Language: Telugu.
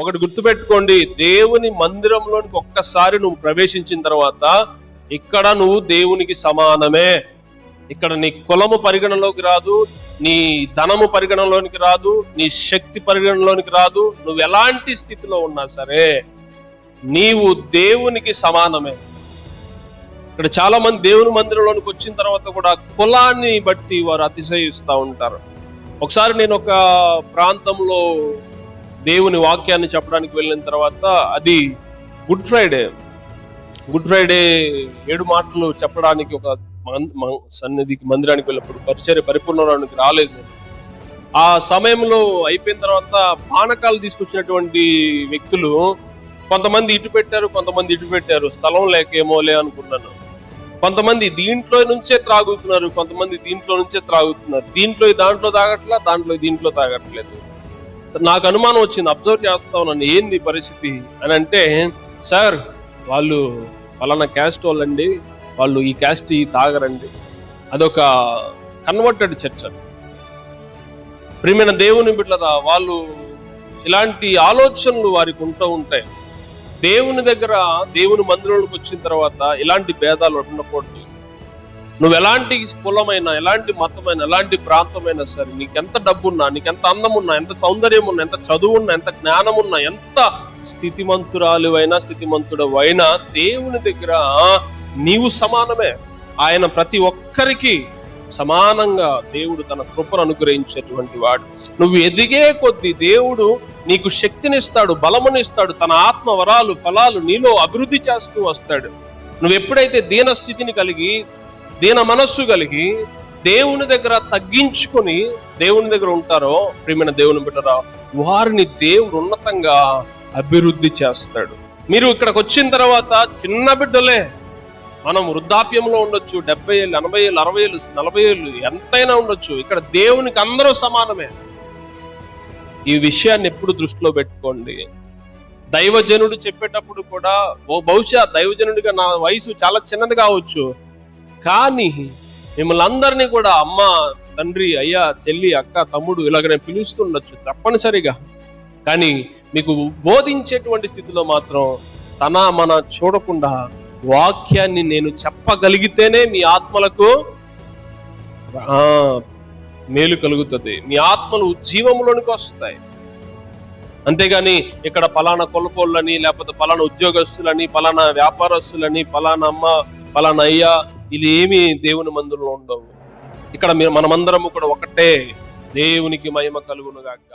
ఒకటి గుర్తుపెట్టుకోండి, దేవుని మందిరంలోనికి ఒక్కసారి నువ్వు ప్రవేశించిన తర్వాత ఇక్కడ నువ్వు దేవునికి సమానమే. ఇక్కడ నీ కులము పరిగణలోకి రాదు, నీ ధనము పరిగణలోనికి రాదు, నీ శక్తి పరిగణలోనికి రాదు. నువ్వు ఎలాంటి స్థితిలో ఉన్నా సరే నీవు దేవునికి సమానమే. ఇక్కడ చాలా మంది దేవుని మందిరంలోనికి వచ్చిన తర్వాత కూడా కులాన్ని బట్టి వారు అతిశయిస్తూ ఉంటారు. ఒకసారి నేను ఒక ప్రాంతంలో దేవుని వాక్యాన్ని చెప్పడానికి వెళ్ళిన తర్వాత, అది గుడ్ ఫ్రైడే 7 మాటలు చెప్పడానికి ఒక సన్నిధికి మందిరానికి వెళ్ళినప్పుడు పరిచర్య పరిపూర్ణానికి రాలేదు. ఆ సమయంలో అయిపోయిన తర్వాత పానకాలు తీసుకొచ్చినటువంటి వ్యక్తులు కొంతమంది ఇటు పెట్టారు, కొంతమంది ఇటు పెట్టారు. స్థలం లేకేమోలే అనుకున్నాను. కొంతమంది దీంట్లో నుంచే త్రాగుతున్నారు, కొంతమంది దీంట్లో నుంచే త్రాగుతున్నారు. దాంట్లో తాగట్లా, దీంట్లో తాగట్లేదు. నాకు అనుమానం వచ్చింది, అబ్జర్వ్ చేస్తా ఉన్నాను, ఏంది పరిస్థితి అని. అంటే, సార్ వాళ్ళు పలానా క్యాస్ట్ వాళ్ళండి, వాళ్ళు ఈ క్యాస్ట్ తాగరండి. అదొక కన్వర్టెడ్ చర్చ్ అండి. ప్రియమైన దేవుని బిడ్డలారా, వాళ్ళు ఇలాంటి ఆలోచనలు వారికి ఉంటూ ఉంటాయి. దేవుని దగ్గర, దేవుని మందిరంలోకి వచ్చిన తర్వాత ఇలాంటి భేదాలు ఉండకూడదు. నువ్వు ఎలాంటి కులమైనా, ఎలాంటి మతమైనా, ఎలాంటి ప్రాంతమైనా సరే, నీకెంత డబ్బున్నా, నీకెంత అందం ఉన్నా, ఎంత సౌందర్యం ఉన్నా, ఎంత చదువున్నా, ఎంత జ్ఞానం ఉన్నా, ఎంత స్థితిమంతుడవైనా దేవుని దగ్గర నీవు సమానమే. ఆయన ప్రతి ఒక్కరికి సమానంగా దేవుడు తన కృపను అనుగ్రహించేటువంటి వాడు. నువ్వు ఎదిగే కొద్దీ దేవుడు నీకు శక్తినిస్తాడు, బలమునిస్తాడు, తన ఆత్మ వరాలు ఫలాలు నీలో అభివృద్ధి చేస్తూ వస్తాడు. నువ్వు ఎప్పుడైతే దీన స్థితిని కలిగి, దీన మనస్సు కలిగి దేవుని దగ్గర తగ్గించుకొని దేవుని దగ్గర ఉంటారో, ప్రియమైన దేవుని బిడ్డరా, వారిని దేవుడు ఉన్నతంగా అభివృద్ధి చేస్తాడు. మీరు ఇక్కడికి వచ్చిన తర్వాత చిన్న బిడ్డలే, మనం వృద్ధాప్యంలో ఉండొచ్చు, 70 ఏళ్ళు, 80 ఏళ్ళు, 60 ఏళ్ళు, 40 ఏళ్ళు, ఎంతైనా ఉండొచ్చు. ఇక్కడ దేవునికి అందరూ సమానమే. ఈ విషయాన్ని ఎప్పుడు దృష్టిలో పెట్టుకోండి. దైవజనుడు చెప్పేటప్పుడు కూడా, బహుశా దైవజనుడిగా నా వయసు చాలా చిన్నది కావచ్చు, కానీ మిమ్మల్ని అందరినీ కూడా అమ్మ, తండ్రి, అయ్యా, చెల్లి, అక్క, తమ్ముడు ఇలాగనే పిలుస్తుండొచ్చు తప్పనిసరిగా. కానీ మీకు బోధించేటువంటి స్థితిలో మాత్రం మన చూడకుండా వాక్యాన్ని నేను చెప్పగలిగితేనే మీ ఆత్మలకు మేలు కలుగుతుంది, మీ ఆత్మలు జీవంలోనికి వస్తాయి. అంతేగాని ఇక్కడ పలానా కొలకోళ్ళని, లేకపోతే పలానా ఉద్యోగస్తులని, పలానా వ్యాపారస్తులని, పలానా అమ్మ, పలానా అయ్యా, ఇది ఏమి దేవుని మందిరంలో ఉండవు. ఇక్కడ మనమందరము కూడా ఒకటే. దేవునికి మహిమ కలుగునుగాక.